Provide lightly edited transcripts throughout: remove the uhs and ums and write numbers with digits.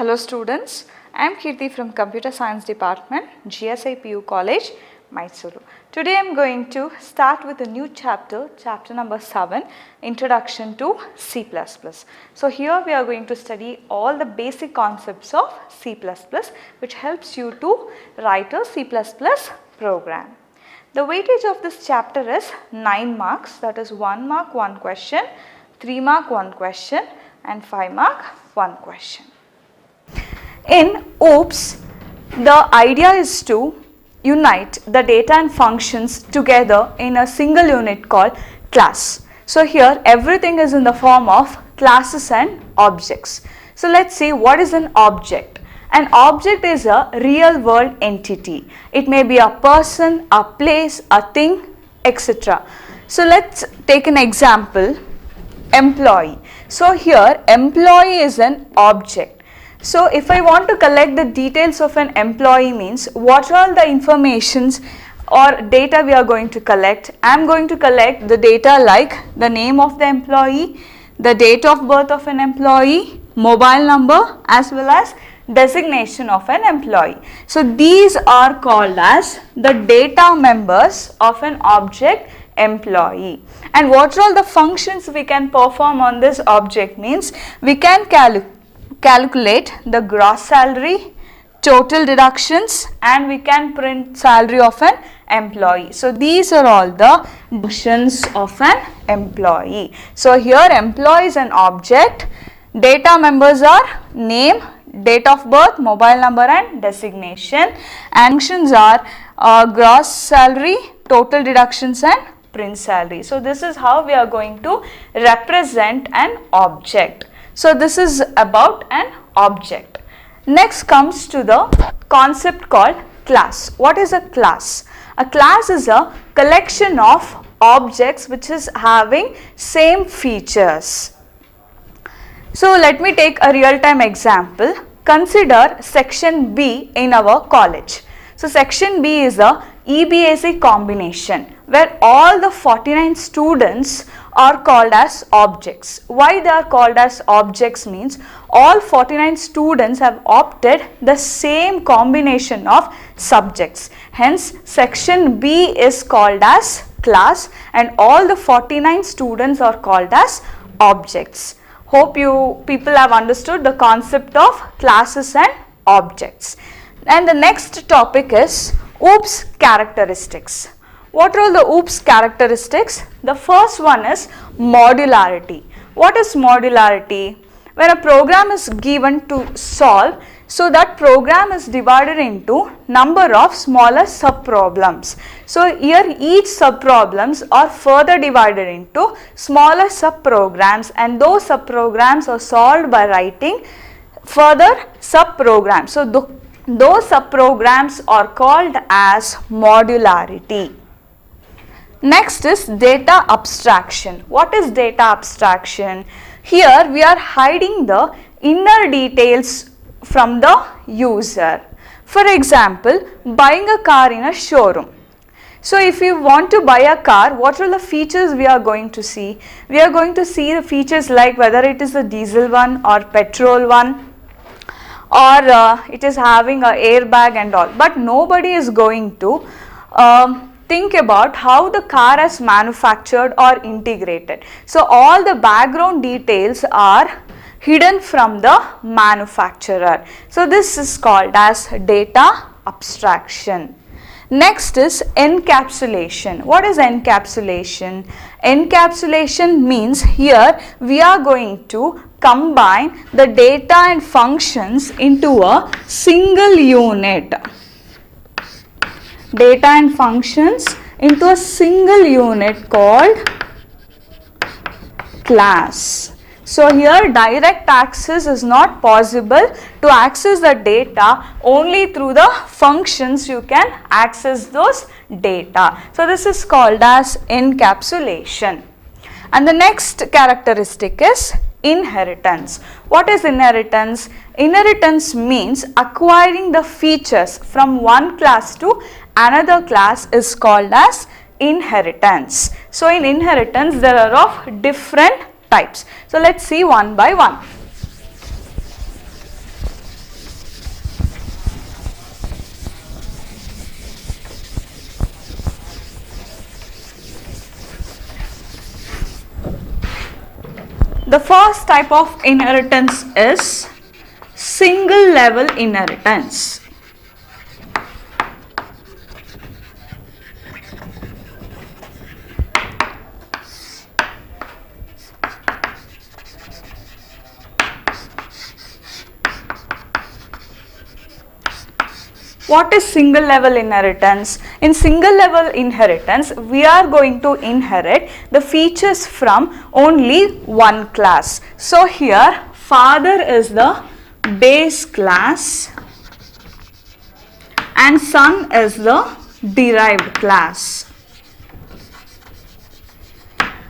Hello students, I am Kirti from Computer Science Department, GSI PU College, Mysuru. Today I am going to start with a new chapter, chapter number 7, Introduction to C++. So here we are going to study all the basic concepts of C++, which helps you to write a C++ program. The weightage of this chapter is 9 marks, that is 1 mark 1 question, 3 mark 1 question and 5 mark 1 question. In OOPS, the idea is to unite the data and functions together in a single unit called class. So here everything is in the form of classes and objects. So let's see what is an object. An object is a real world entity. It may be a person, a place, a thing, etc. So let's take an example, employee. So here employee is an object. So if I want to collect the details of an employee means what are the informations or data we are going to collect. I am going to collect the data like the name of the employee, the date of birth of an employee, mobile number as well as designation of an employee. So these are called as the data members of an object employee. And what are all the functions we can perform on this object means we can calculate the gross salary, total deductions and we can print salary of an employee. So these are all the functions of an employee. So here employee is an object, data members are name, date of birth, mobile number and designation, and functions are gross salary, total deductions and print salary. So this is how we are going to represent an object. So this is about an object. Next comes to the concept called class. What is a class? A class is a collection of objects which is having same features. So let me take a real-time example. Consider section B in our college. So section B is a EBAC combination where all the 49 students are called as objects. Why they are called as objects means all 49 students have opted the same combination of subjects. Hence section B is called as class and all the 49 students are called as objects. Hope you people have understood the concept of classes and objects. And the next topic is OOPS characteristics. What are the OOPS characteristics? The first one is modularity. What is modularity? When a program is given to solve, so that program is divided into number of smaller sub-problems. So here each sub-problems are further divided into smaller sub-programs and those sub-programs are solved by writing further sub-programs. So those sub-programs are called as modularity. Next is data abstraction. What is data abstraction? Here we are hiding the inner details from the user. For example, buying a car in a showroom. So if you want to buy a car, what are the features we are going to see? We are going to see the features like whether it is a diesel one or petrol one, or it is having an airbag and all. But nobody is going to think about how the car is manufactured or integrated. So all the background details are hidden from the manufacturer. So this is called as data abstraction. Next is encapsulation. What is encapsulation? Encapsulation means here we are going to combine the data and functions into a single unit. Data and functions into a single unit called class. So here direct access is not possible. To access the data only through the functions you can access those data. So this is called as encapsulation. And the next characteristic is inheritance. What is inheritance? Inheritance means acquiring the features from one class to another class is called as inheritance. So in inheritance there are of different types. So let's see one by one. The first type of inheritance is single level inheritance. What is single level inheritance? In single level inheritance, we are going to inherit the features from only one class. So here, father is the base class and son is the derived class.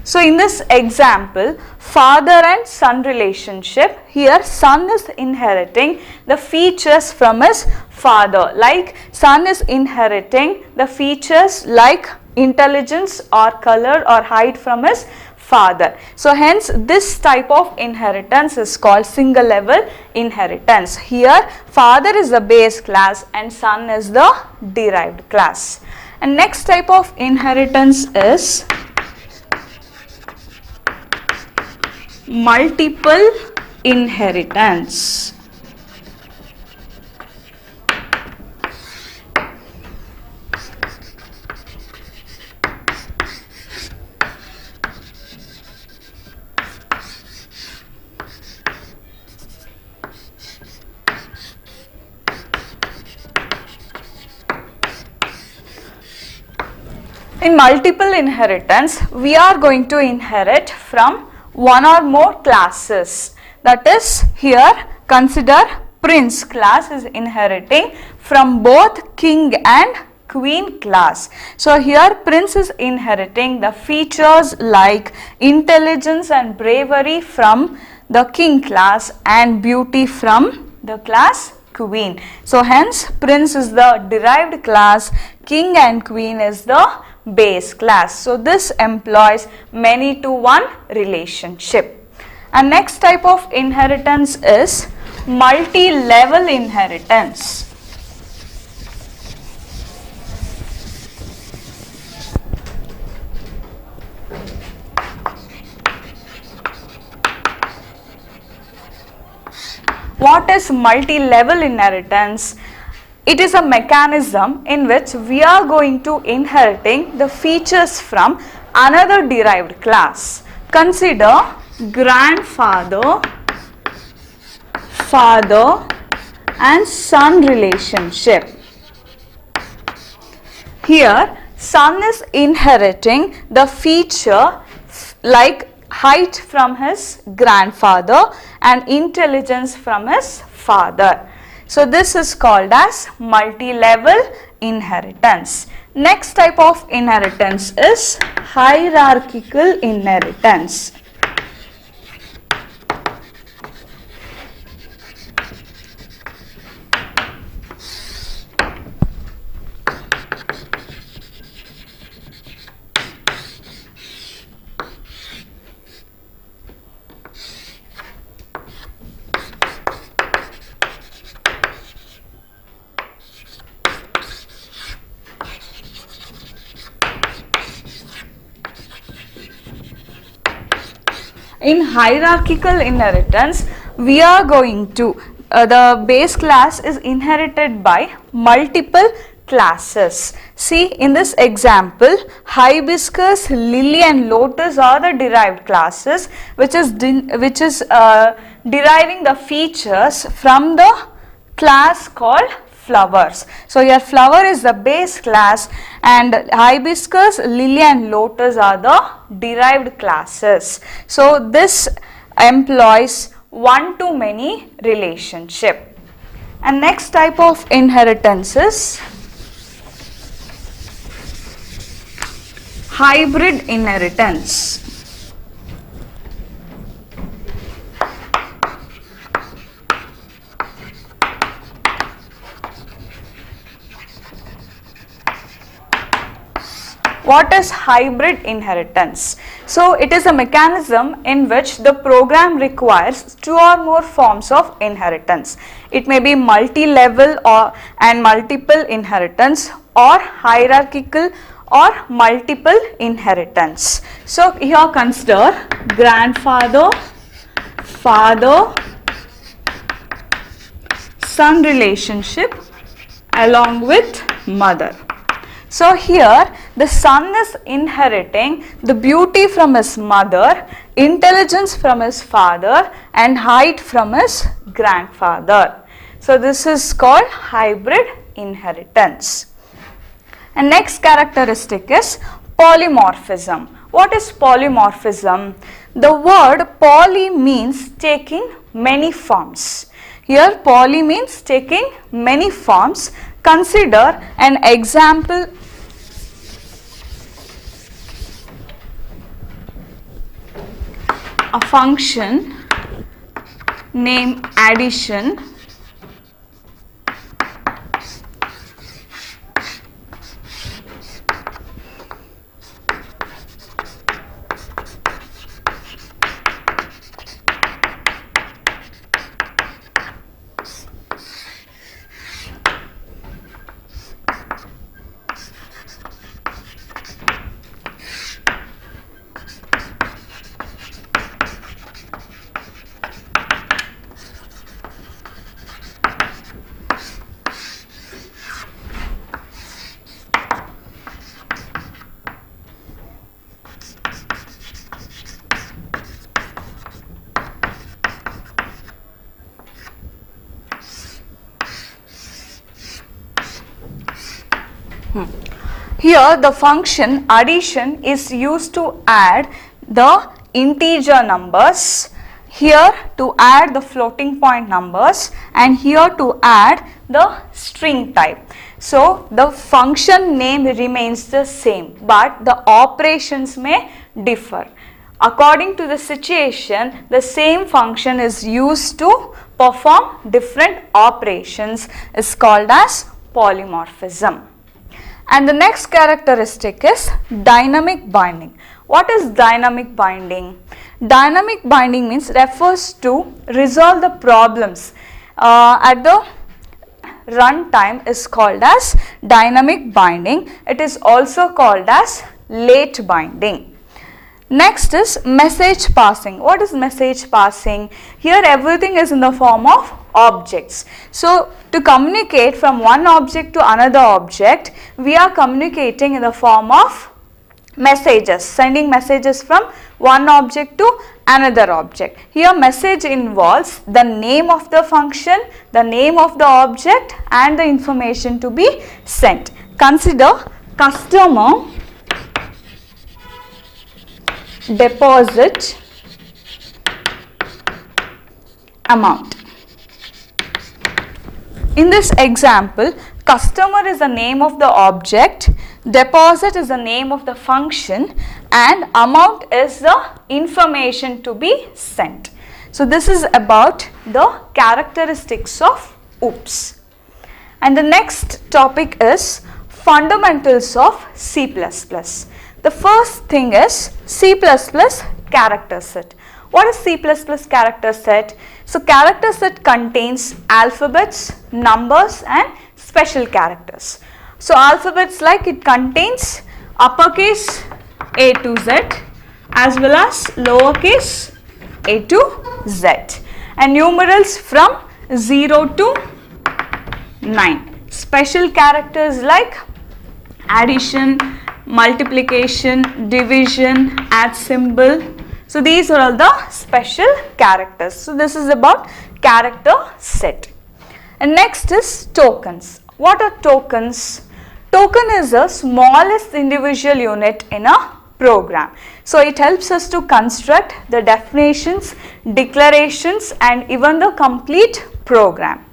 So in this example, father and son relationship, here son is inheriting the features from his father, like son is inheriting the features like intelligence or color or height from his father. So hence this type of inheritance is called single level inheritance. Here father is the base class and son is the derived class. And next type of inheritance is multiple inheritance. In multiple inheritance, we are going to inherit from one or more classes. That is, here consider prince class is inheriting from both king and queen class. So here prince is inheriting the features like intelligence and bravery from the king class and beauty from the class queen. So hence prince is the derived class, king and queen is the base class. So this employs many to one relationship. And next type of inheritance is multi-level inheritance. What is multi-level inheritance? It is a mechanism in which we are going to inheriting the features from another derived class. Consider grandfather, father and son relationship. Here son is inheriting the feature like height from his grandfather and intelligence from his father. So this is called as multi-level inheritance. Next type of inheritance is hierarchical inheritance. In hierarchical inheritance, we are going to, the base class is inherited by multiple classes. See, in this example, hibiscus, lily and lotus are the derived classes which is deriving the features from the class called flowers. So here flower is the base class and hibiscus, lily and lotus are the derived classes. So this employs one to many relationship. And next type of inheritance is hybrid inheritance. What is hybrid inheritance? So it is a mechanism in which the program requires two or more forms of inheritance. It may be multi-level and multiple inheritance or hierarchical or multiple inheritance. So here consider grandfather, father-son relationship along with mother. So here the son is inheriting the beauty from his mother, intelligence from his father and height from his grandfather. So this is called hybrid inheritance. And next characteristic is polymorphism. What is polymorphism? The word poly means taking many forms. Here poly means taking many forms. Consider an example. A function named addition Here the function addition is used to add the integer numbers, here to add the floating point numbers and here to add the string type. So the function name remains the same but the operations may differ. According to the situation, the same function is used to perform different operations is called as polymorphism. And the next characteristic is dynamic binding. What is dynamic binding? Dynamic binding means refers to resolve the problems at the runtime is called as dynamic binding. It is also called as late binding. Next is message passing. What is message passing? Here everything is in the form of objects. So to communicate from one object to another object, we are communicating in the form of messages, sending messages from one object to another object. Here message involves the name of the function, the name of the object and the information to be sent. Consider customer deposit amount. In this example, customer is the name of the object, deposit is the name of the function and amount is the information to be sent. So this is about the characteristics of OOPS. And the next topic is fundamentals of C++. The first thing is C++ character set. What is C++ character set? So character set contains alphabets, numbers and special characters. So alphabets like it contains uppercase A to Z as well as lowercase a to z and numerals from 0 to 9. Special characters like addition, multiplication, division, add symbol. So these are all the special characters. So this is about character set. And next is tokens. What are tokens? Token is the smallest individual unit in a program. So it helps us to construct the definitions, declarations and even the complete program.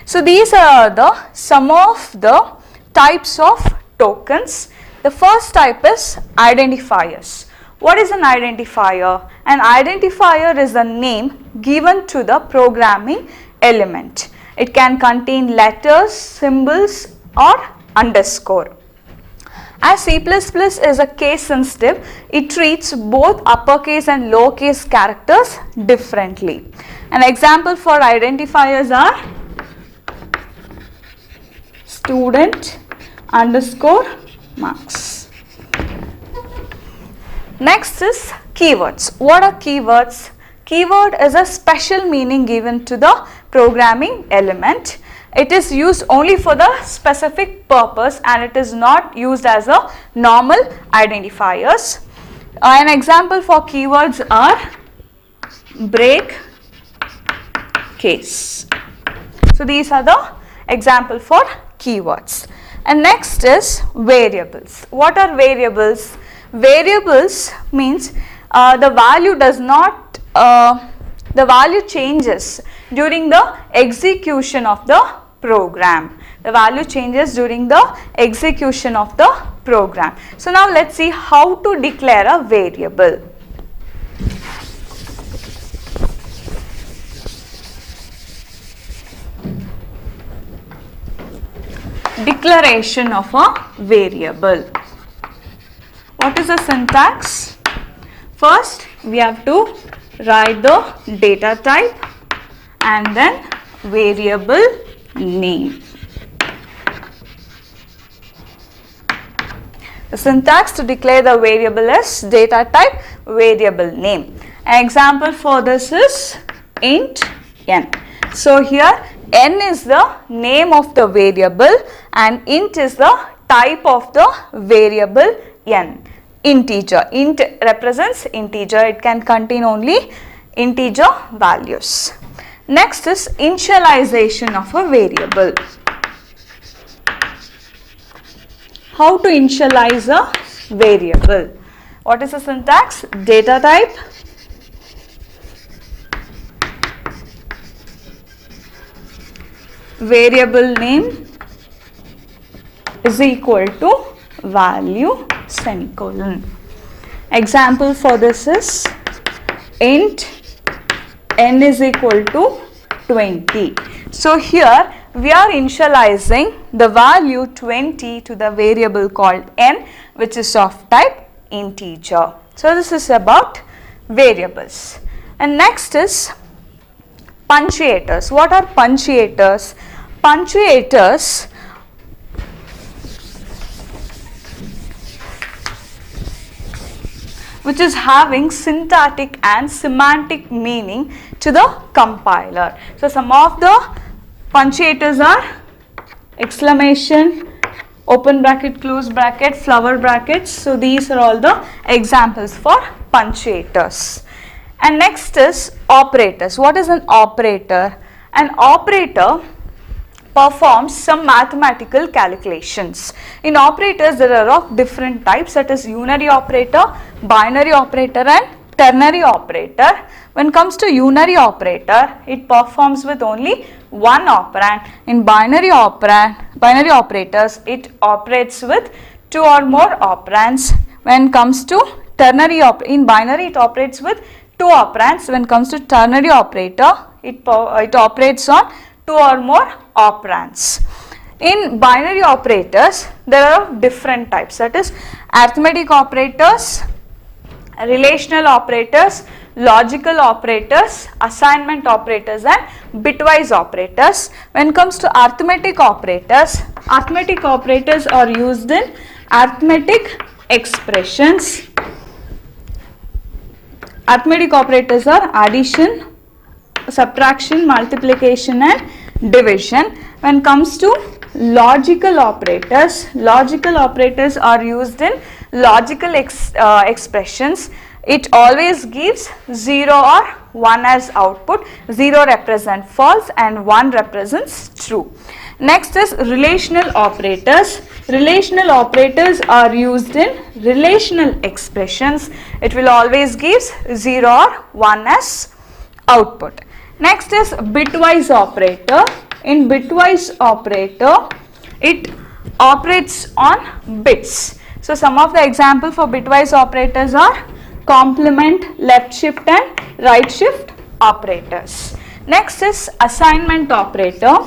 So these are the some of the types of tokens. The first type is identifiers. What is an identifier? An identifier is a name given to the programming element. It can contain letters, symbols or underscore. As C++ is a case sensitive, it treats both uppercase and lowercase characters differently. An example for identifiers are student underscore marks. Next is keywords. What are keywords? Keyword is a special meaning given to the programming element. It is used only for the specific purpose and it is not used as a normal identifiers. An example for keywords are break, case. So these are the example for keywords. And next is variables. What are variables? Variables means the value does not, the value changes during the execution of the program. The value changes during the execution of the program. So now let's see how to declare a variable. Declaration of a variable. What is the syntax? First we have to write the data type and then variable name. The syntax to declare the variable is data type, variable name. An example for this is int n. So here n is the name of the variable and int is the type of the variable n. Integer. Int represents integer. It can contain only integer values. Next is initialization of a variable. How to initialize a variable? What is the syntax? Data type, variable name is equal to value semicolon. Example for this is int n is equal to 20. So here we are initializing the value 20 to the variable called n, which is of type integer. So this is about variables. And next is punctuators. What are punctuators? Punctuators which is having syntactic and semantic meaning to the compiler. So some of the punctuators are exclamation, open bracket, close bracket, flower brackets. So these are all the examples for punctuators. And next is operators. What is an operator? An operator performs some mathematical calculations. In operators there are of different types, that is unary operator, binary operator and ternary operator. When it comes to unary operator, it performs with only one operand. In binary operators, it operates with two or more operands. When it comes to ternary in binary, it operates with two operands. When it comes to ternary operator, it operates on two or more operands. In binary operators, there are different types, that is arithmetic operators, relational operators, logical operators, assignment operators and bitwise operators. When it comes to arithmetic operators are used in arithmetic expressions. Arithmetic operators are addition, subtraction, multiplication and division. When it comes to logical operators are used in logical expressions. It always gives 0 or 1 as output. 0 represents false and 1 represents true. Next is relational operators. Relational operators are used in relational expressions. It will always give 0 or 1 as output. Next is bitwise operator. In bitwise operator, it operates on bits. So some of the examples for bitwise operators are complement, left shift and right shift operators. Next is assignment operator.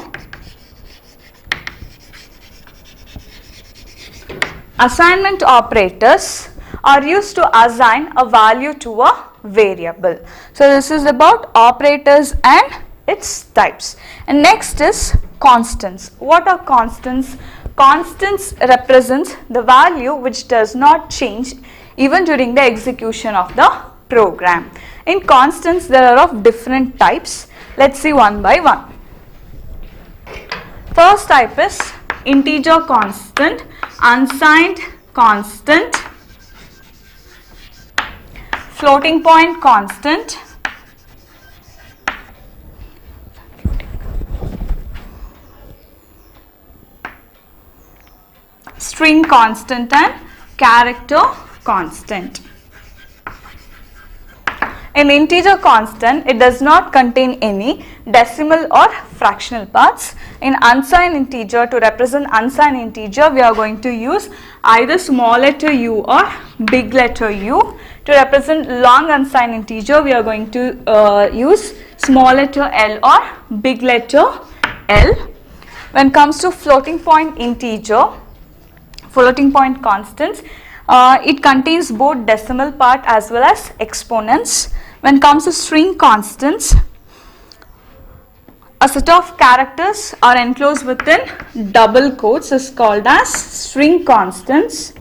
Assignment operators are used to assign a value to a variable. So this is about operators and its types. And next is constants. What are constants? Constants represents the value which does not change even during the execution of the program. In constants, there are of different types. Let's see one by one. First type is integer constant, unsigned constant, floating point constant, string constant and character constant. In integer constant, it does not contain any decimal or fractional parts. In unsigned integer, to represent unsigned integer, we are going to use either small letter u or big letter u. To represent long unsigned integer, we are going to use small letter l or big letter l. When it comes to floating point integer, floating point constants, it contains both decimal part as well as exponents. When it comes to string constants, a set of characters are enclosed within double quotes is called as string constants.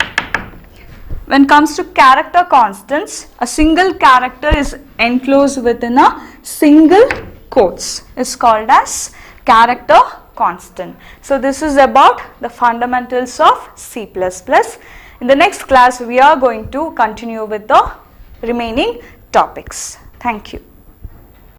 When it comes to character constants, a single character is enclosed within a single quotes is called as character constant. So this is about the fundamentals of C++. In the next class, we are going to continue with the remaining topics. Thank you.